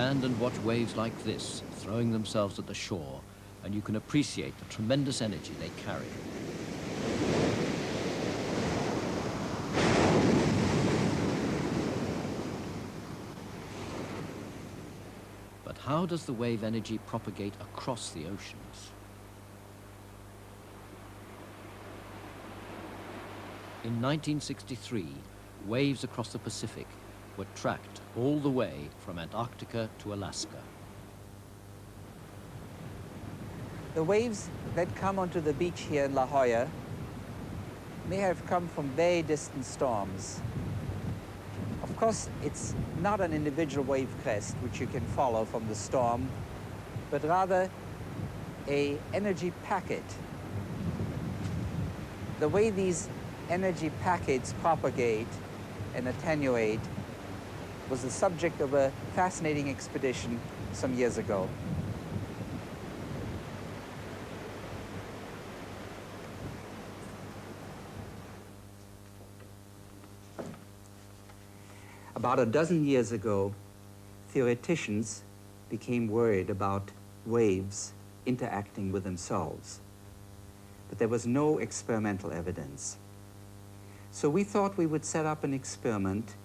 Stand and watch waves like this throwing themselves at the shore, and you can appreciate the tremendous energy they carry. But how does the wave energy propagate across the oceans? In 1963, waves across the Pacific were tracked all the way from Antarctica to Alaska. The waves that come onto the beach here in La Jolla may have come from very distant storms. Of course, it's not an individual wave crest which you can follow from the storm, but rather an energy packet. The way these energy packets propagate and attenuate was the subject of a fascinating expedition some years ago. About a dozen years ago, theoreticians became worried about waves interacting with themselves. But there was no experimental evidence. So we thought we would set up an experiment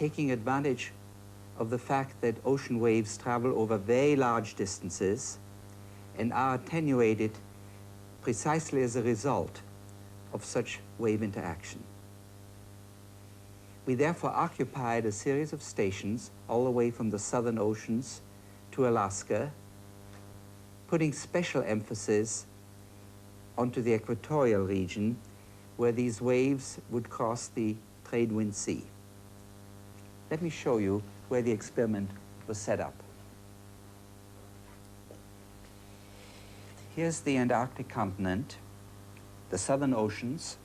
taking advantage of the fact that ocean waves travel over very large distances and are attenuated precisely as a result of such wave interaction. We therefore occupied a series of stations all the way from the southern oceans to Alaska, putting special emphasis onto the equatorial region where these waves would cross the trade wind sea. Let me show you where the experiment was set up. Here's the Antarctic continent, the southern oceans,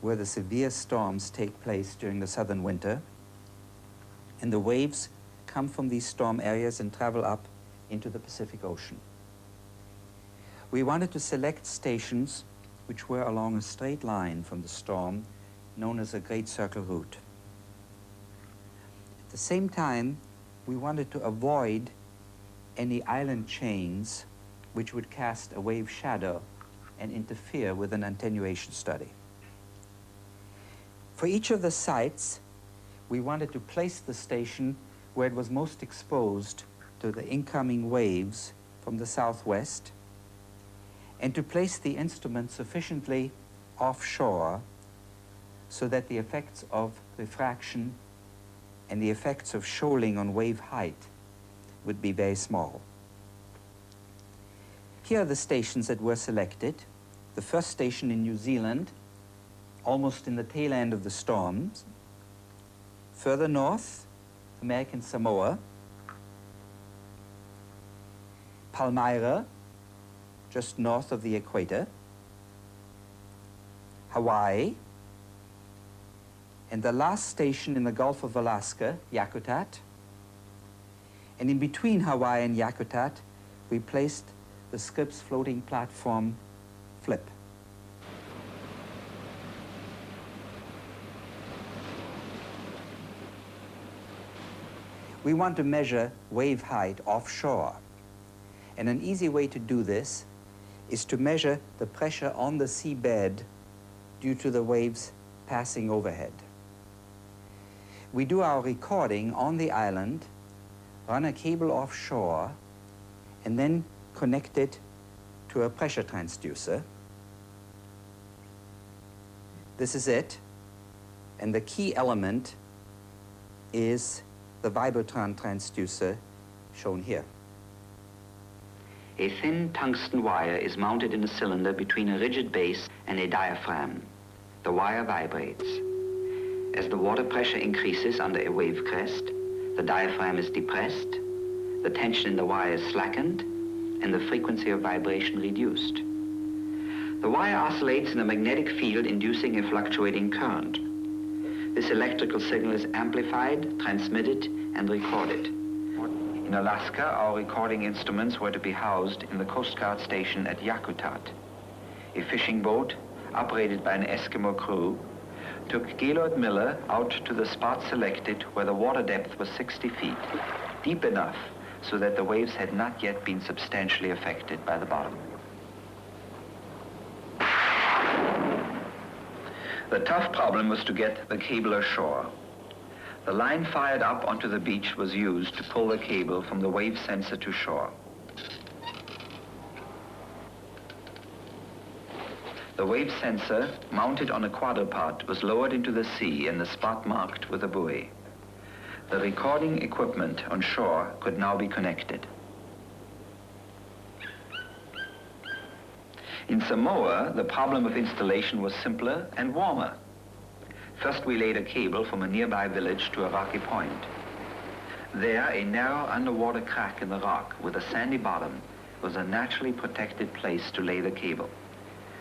where the severe storms take place during the southern winter, and the waves come from these storm areas and travel up into the Pacific Ocean. We wanted to select stations which were along a straight line from the storm, known as a Great Circle route. At the same time, we wanted to avoid any island chains which would cast a wave shadow and interfere with an attenuation study. For each of the sites, we wanted to place the station where it was most exposed to the incoming waves from the southwest, and to place the instrument sufficiently offshore so that the effects of refraction and the effects of shoaling on wave height would be very small. Here are the stations that were selected. The first station in New Zealand, almost in the tail end of the storms. Further north, American Samoa. Palmyra, just north of the equator. Hawaii. And the last station in the Gulf of Alaska, Yakutat. And in between Hawaii and Yakutat, we placed the Scripps floating platform flip. We want to measure wave height offshore. And an easy way to do this is to measure the pressure on the seabed due to the waves passing overhead. We do our recording on the island, run a cable offshore, and then connect it to a pressure transducer. This is it, and the key element is the Vibrotron transducer shown here. A thin tungsten wire is mounted in a cylinder between a rigid base and a diaphragm. The wire vibrates. As the water pressure increases under a wave crest, the diaphragm is depressed, the tension in the wire is slackened, and the frequency of vibration reduced. The wire oscillates in a magnetic field inducing a fluctuating current. This electrical signal is amplified, transmitted, and recorded. In Alaska, our recording instruments were to be housed in the Coast Guard station at Yakutat. A fishing boat, operated by an Eskimo crew, took Gaylord Miller out to the spot selected where the water depth was 60 feet, deep enough so that the waves had not yet been substantially affected by the bottom. The tough problem was to get the cable ashore. The line fired up onto the beach was used to pull the cable from the wave sensor to shore. The wave sensor, mounted on a quadrupod, was lowered into the sea in the spot marked with a buoy. The recording equipment on shore could now be connected. In Samoa, the problem of installation was simpler and warmer. First, we laid a cable from a nearby village to a rocky point. There, a narrow underwater crack in the rock with a sandy bottom was a naturally protected place to lay the cable.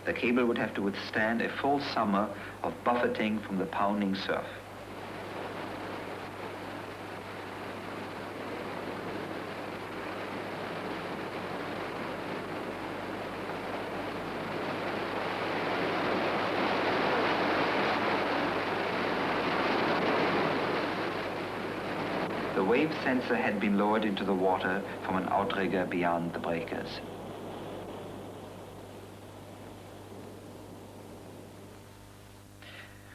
The cable would have to withstand a full summer of buffeting from the pounding surf. The wave sensor had been lowered into the water from an outrigger beyond the breakers.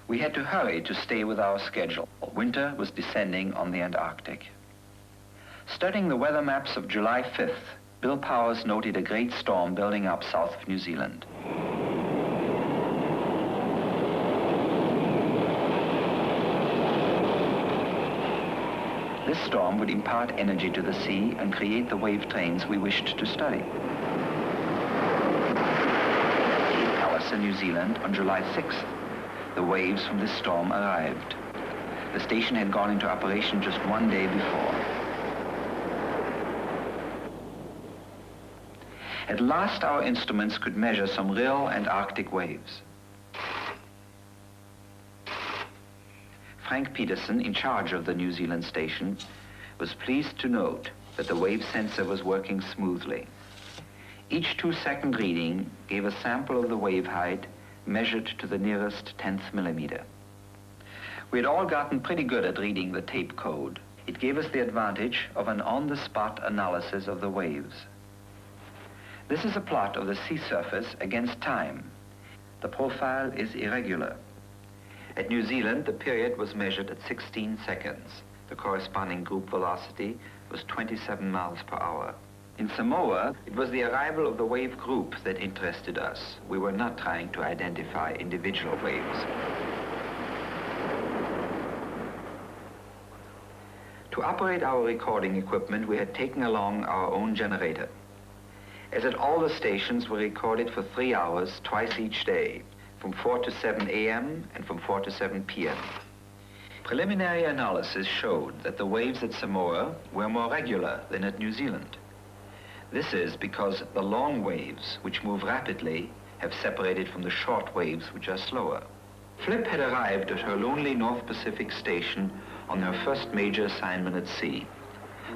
We had to hurry to stay with our schedule. Winter was descending on the Antarctic. Studying the weather maps of July 5th, Bill Powers noted a great storm building up south of New Zealand. This storm would impart energy to the sea and create the wave trains we wished to study. Cape Palliser, New Zealand, on July 6th. The waves from this storm arrived. The station had gone into operation just one day before. At last, our instruments could measure some real Antarctic waves. Frank Peterson, in charge of the New Zealand station, was pleased to note that the wave sensor was working smoothly. Each 2-second reading gave a sample of the wave height measured to the nearest 10th millimeter. We had all gotten pretty good at reading the tape code. It gave us the advantage of an on-the-spot analysis of the waves. This is a plot of the sea surface against time. The profile is irregular. At New Zealand, the period was measured at 16 seconds. The corresponding group velocity was 27 miles per hour. In Samoa, it was the arrival of the wave group that interested us. We were not trying to identify individual waves. To operate our recording equipment, we had taken along our own generator. As at all the stations, we recorded for 3 hours, twice each day, from 4 to 7 a.m. and from 4 to 7 p.m. Preliminary analysis showed that the waves at Samoa were more regular than at New Zealand. This is because the long waves, which move rapidly, have separated from the short waves, which are slower. Flip had arrived at her lonely North Pacific station on her first major assignment at sea.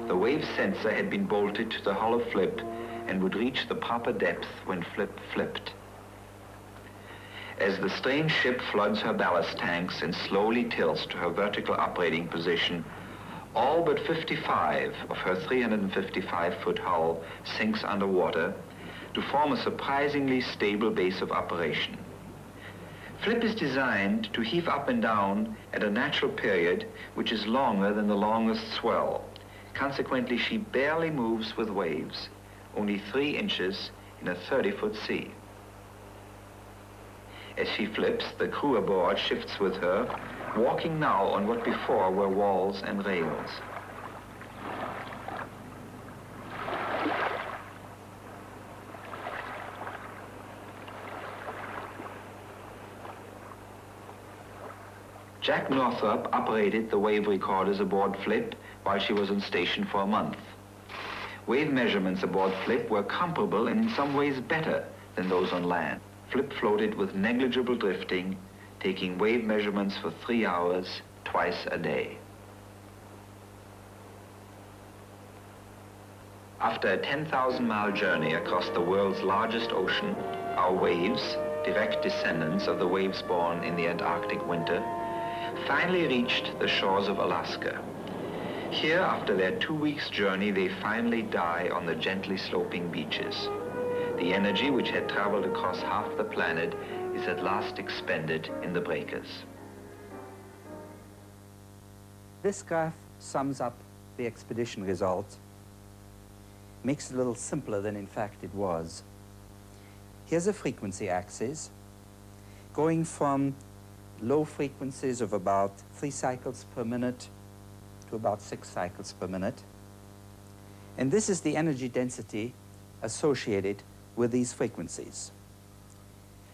The wave sensor had been bolted to the hull of Flip and would reach the proper depth when Flip flipped. As the strange ship floods her ballast tanks and slowly tilts to her vertical operating position, all but 55 of her 355-foot hull sinks underwater to form a surprisingly stable base of operation. Flip is designed to heave up and down at a natural period which is longer than the longest swell. Consequently, she barely moves with waves, only 3 inches in a 30-foot sea. As she flips, the crew aboard shifts with her, walking now on what before were walls and rails. Jack Northrop operated the wave recorders aboard Flip while she was on station for a month. Wave measurements aboard Flip were comparable and in some ways better than those on land. Flip floated with negligible drifting, taking wave measurements for 3 hours, twice a day. After a 10,000-mile journey across the world's largest ocean, our waves, direct descendants of the waves born in the Antarctic winter, finally reached the shores of Alaska. Here, after their 2 weeks' journey, they finally die on the gently sloping beaches. The energy which had traveled across half the planet is at last expended in the breakers. This graph sums up the expedition result, makes it a little simpler than in fact it was. Here's a frequency axis going from low frequencies of about 3 cycles per minute to about 6 cycles per minute. And this is the energy density associated with these frequencies.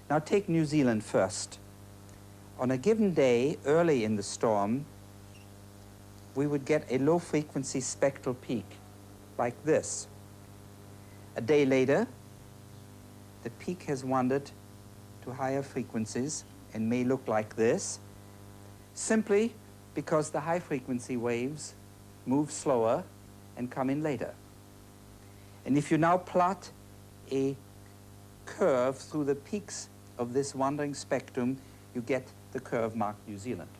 Now take New Zealand first. On a given day, early in the storm, we would get a low frequency spectral peak like this. A day later, the peak has wandered to higher frequencies and may look like this, simply because the high frequency waves move slower and come in later. And if you now plot a curve through the peaks of this wandering spectrum, you get the curve marked New Zealand.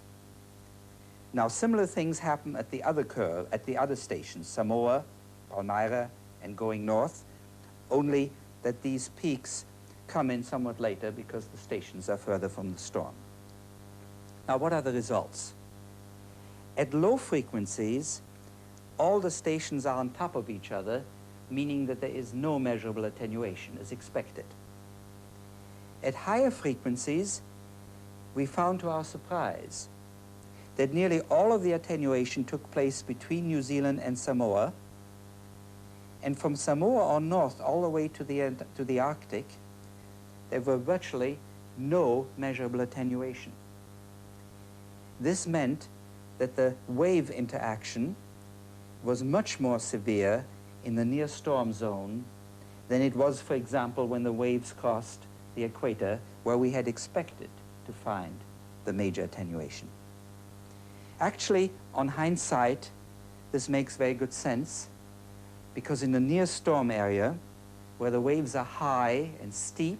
Now, similar things happen at the other curve, at the other stations, Samoa, Palmyra, and going north, only that these peaks come in somewhat later because the stations are further from the storm. Now, what are the results? At low frequencies, all the stations are on top of each other, meaning that there is no measurable attenuation as expected. At higher frequencies, we found to our surprise that nearly all of the attenuation took place between New Zealand and Samoa, and from Samoa on north all the way to the Arctic, there were virtually no measurable attenuation. This meant that the wave interaction was much more severe in the near storm zone than it was, for example, when the waves crossed the equator, where we had expected to find the major attenuation. Actually, on hindsight, this makes very good sense, because in the near storm area, where the waves are high and steep,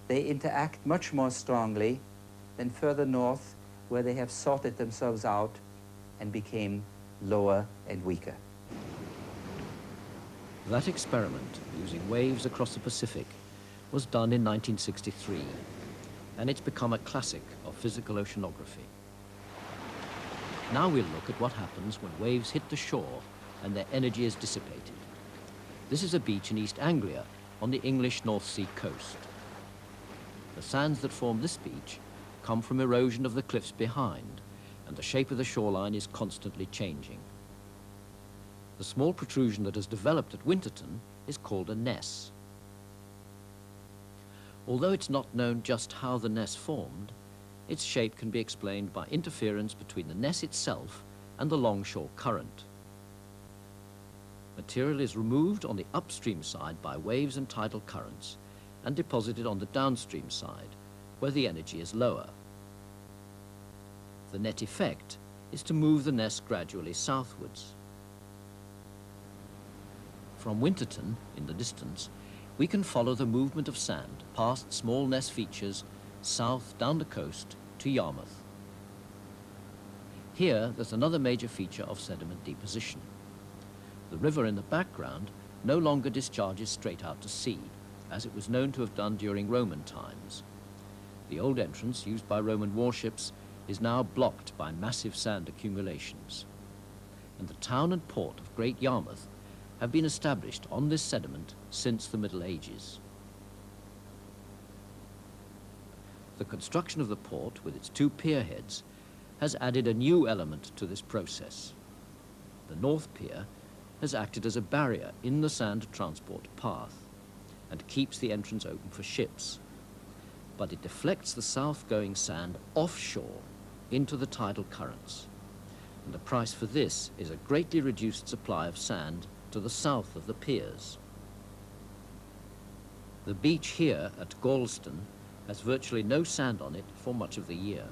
they interact much more strongly than further north, where they have sorted themselves out and became lower and weaker. That experiment, using waves across the Pacific, was done in 1963, and it's become a classic of physical oceanography. Now we'll look at what happens when waves hit the shore and their energy is dissipated. This is a beach in East Anglia on the English North Sea coast. The sands that form this beach come from erosion of the cliffs behind, and the shape of the shoreline is constantly changing. The small protrusion that has developed at Winterton is called a ness. Although it's not known just how the ness formed, its shape can be explained by interference between the ness itself and the longshore current. Material is removed on the upstream side by waves and tidal currents and deposited on the downstream side, where the energy is lower. The net effect is to move the ness gradually southwards. From Winterton, in the distance, we can follow the movement of sand past small ness features south down the coast to Yarmouth. Here, there's another major feature of sediment deposition. The river in the background no longer discharges straight out to sea, as it was known to have done during Roman times. The old entrance used by Roman warships is now blocked by massive sand accumulations. And the town and port of Great Yarmouth have been established on this sediment since the Middle Ages. The construction of the port, with its 2 pierheads, has added a new element to this process. The North Pier has acted as a barrier in the sand transport path and keeps the entrance open for ships, but it deflects the south-going sand offshore into the tidal currents, and the price for this is a greatly reduced supply of sand to the south of the piers. The beach here at Galston has virtually no sand on it for much of the year.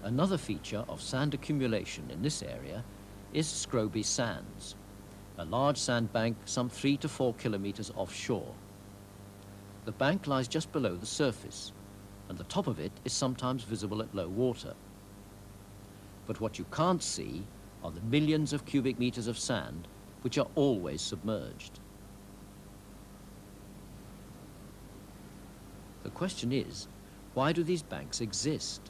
Another feature of sand accumulation in this area is Scroby Sands, a large sandbank some 3 to 4 kilometers offshore. The bank lies just below the surface, and the top of it is sometimes visible at low water. But what you can't see are the millions of cubic meters of sand which are always submerged. The question is, why do these banks exist?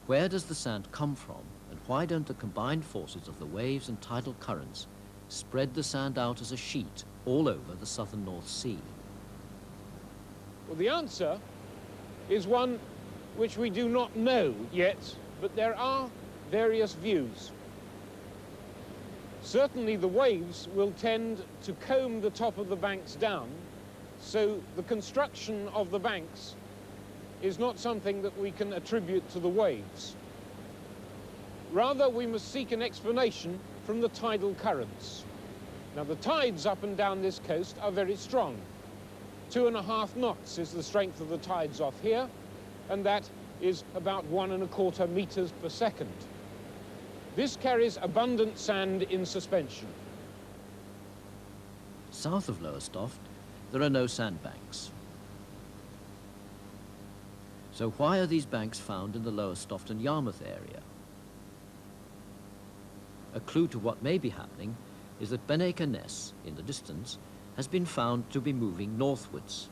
Where does the sand come from, and why don't the combined forces of the waves and tidal currents spread the sand out as a sheet all over the southern North Sea? Well, the answer is one which we do not know yet, but there are various views. Certainly the waves will tend to comb the top of the banks down, so the construction of the banks is not something that we can attribute to the waves. Rather, we must seek an explanation from the tidal currents. Now, the tides up and down this coast are very strong. 2.5 knots is the strength of the tides off here, and that is about 1.25 meters per second. This carries abundant sand in suspension. South of Lowestoft, there are no sandbanks. So why are these banks found in the Lowestoft and Yarmouth area? A clue to what may be happening is that Benacre Ness, in the distance, has been found to be moving northwards.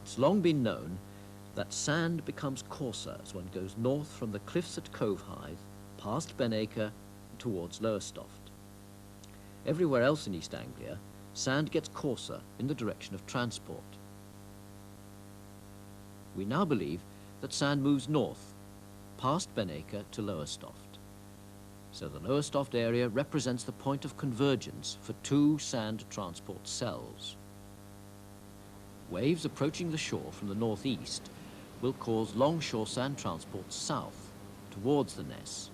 It's long been known that sand becomes coarser as one goes north from the cliffs at Cove Hythe, past Benacre, towards Lowestoft. Everywhere else in East Anglia, sand gets coarser in the direction of transport. We now believe that sand moves north, past Benacre to Lowestoft. So the Lowestoft area represents the point of convergence for two sand transport cells. Waves approaching the shore from the northeast will cause longshore sand transport south, towards the Ness.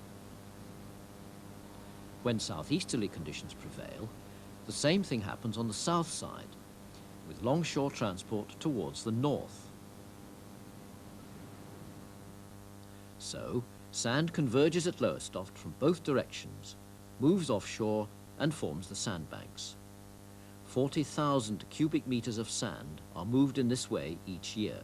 When southeasterly conditions prevail, the same thing happens on the south side, with longshore transport towards the north. So, sand converges at Lowestoft from both directions, moves offshore and forms the sandbanks. 40,000 cubic meters of sand are moved in this way each year.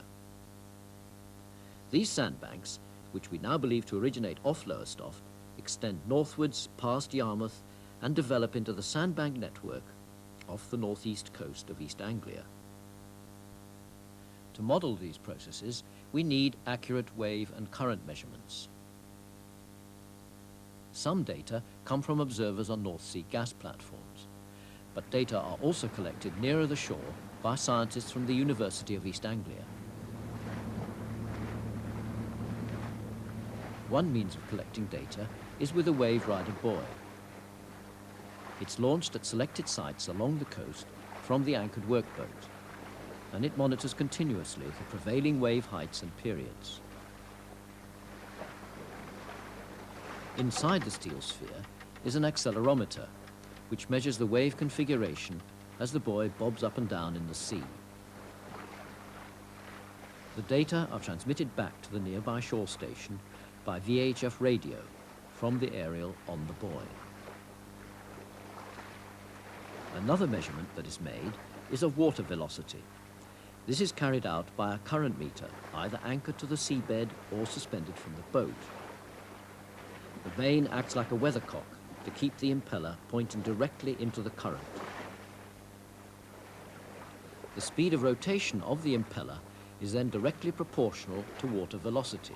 These sandbanks, which we now believe to originate off Lowestoft, extend northwards past Yarmouth and develop into the sandbank network off the northeast coast of East Anglia. To model these processes, we need accurate wave and current measurements. Some data come from observers on North Sea gas platforms, but data are also collected nearer the shore by scientists from the University of East Anglia. One means of collecting data is with a wave rider buoy. It's launched at selected sites along the coast from the anchored workboat, and it monitors continuously the prevailing wave heights and periods. Inside the steel sphere is an accelerometer, which measures the wave configuration as the buoy bobs up and down in the sea. The data are transmitted back to the nearby shore station by VHF radio from the aerial on the buoy. Another measurement that is made is of water velocity. This is carried out by a current meter, either anchored to the seabed or suspended from the boat. The vane acts like a weathercock to keep the impeller pointing directly into the current. The speed of rotation of the impeller is then directly proportional to water velocity.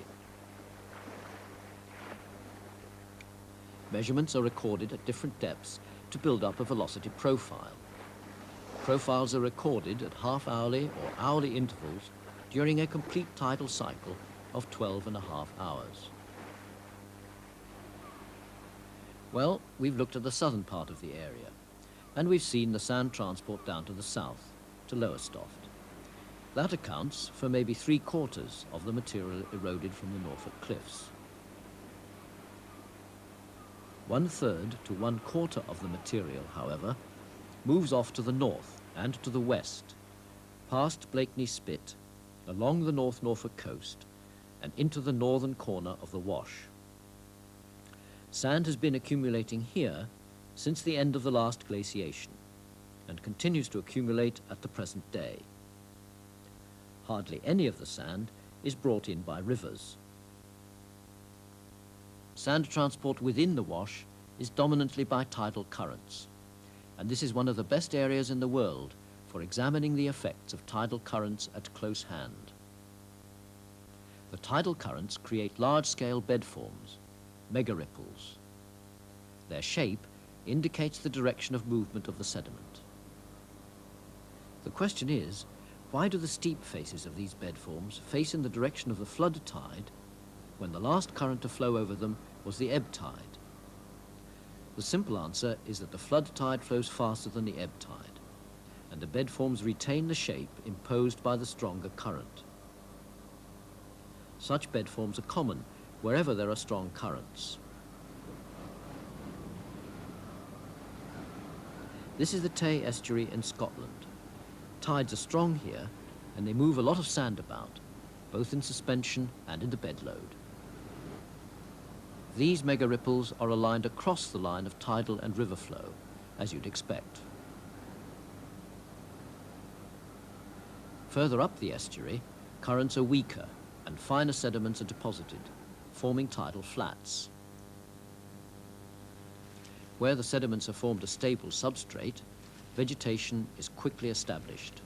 Measurements are recorded at different depths to build up a velocity profile. Profiles are recorded at half-hourly or hourly intervals during a complete tidal cycle of 12.5 hours. Well, we've looked at the southern part of the area, and we've seen the sand transport down to the south, to Lowestoft. That accounts for maybe 3/4 of the material eroded from the Norfolk cliffs. 1/3 to 1/4 of the material, however, moves off to the north and to the west, past Blakeney Spit, along the North Norfolk coast, and into the northern corner of the Wash. Sand has been accumulating here since the end of the last glaciation, and continues to accumulate at the present day. Hardly any of the sand is brought in by rivers. Sand transport within the wash is dominantly by tidal currents, and this is one of the best areas in the world for examining the effects of tidal currents at close hand. The tidal currents create large-scale bed forms, megaripples. Their shape indicates the direction of movement of the sediment. The question is, why do the steep faces of these bed forms face in the direction of the flood tide when the last current to flow over them was the ebb tide? The simple answer is that the flood tide flows faster than the ebb tide, and the bed forms retain the shape imposed by the stronger current. Such bed forms are common wherever there are strong currents. This is the Tay estuary in Scotland. Tides are strong here, and they move a lot of sand about, both in suspension and in the bedload. These megaripples are aligned across the line of tidal and river flow, as you'd expect. Further up the estuary, currents are weaker and finer sediments are deposited, forming tidal flats. Where the sediments have formed a stable substrate, vegetation is quickly established.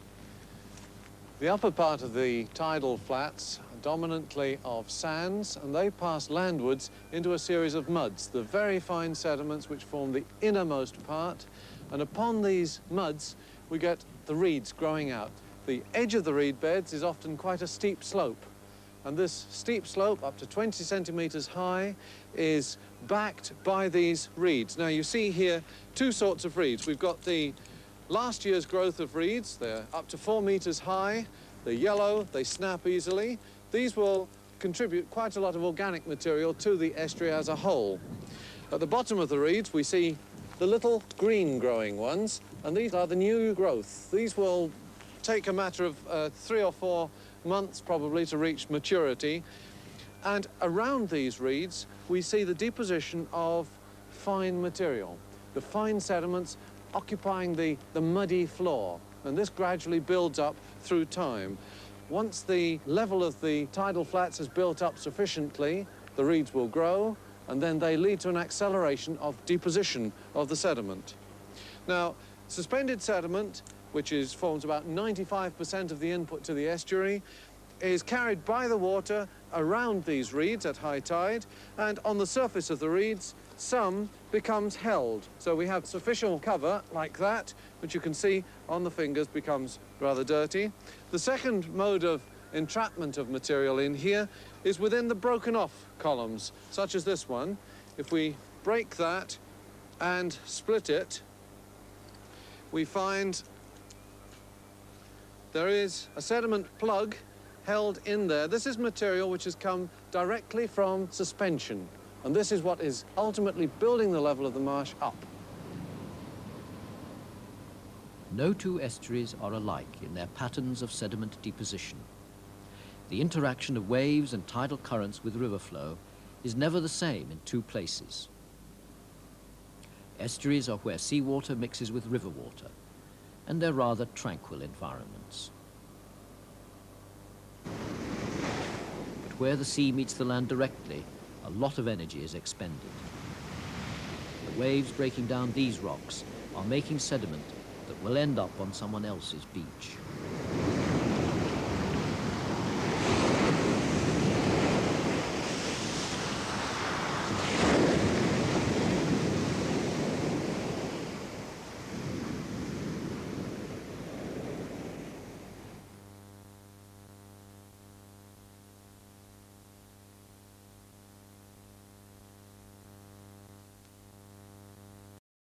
The upper part of the tidal flats are dominantly of sands, and they pass landwards into a series of muds, the very fine sediments which form the innermost part, and upon these muds we get the reeds growing out. The edge of the reed beds is often quite a steep slope, and this steep slope, up to 20 centimeters high, is backed by these reeds. Now you see here two sorts of reeds. We've got the last year's growth of reeds. They're up to 4 meters high. They're yellow, they snap easily. These will contribute quite a lot of organic material to the estuary as a whole. At the bottom of the reeds we see the little green growing ones, and these are the new growth. These will take a matter of 3 or 4 months probably to reach maturity, and around these reeds we see the deposition of fine material, the fine sediments occupying the muddy floor, and this gradually builds up through time. Once the level of the tidal flats has built up sufficiently, the reeds will grow, and then they lead to an acceleration of deposition of the sediment. Now, suspended sediment, which forms about 95% of the input to the estuary, is carried by the water around these reeds at high tide, and on the surface of the reeds, some becomes held. So we have sufficient cover like that, which you can see on the fingers becomes rather dirty. The second mode of entrapment of material in here is within the broken off columns, such as this one. If we break that and split it, we find there is a sediment plug held in there. This is material which has come directly from suspension, and this is what is ultimately building the level of the marsh up. No two estuaries are alike in their patterns of sediment deposition. The interaction of waves and tidal currents with river flow is never the same in two places. Estuaries are where seawater mixes with river water, and they're rather tranquil environments. But where the sea meets the land directly, a lot of energy is expended. The waves breaking down these rocks are making sediment that will end up on someone else's beach.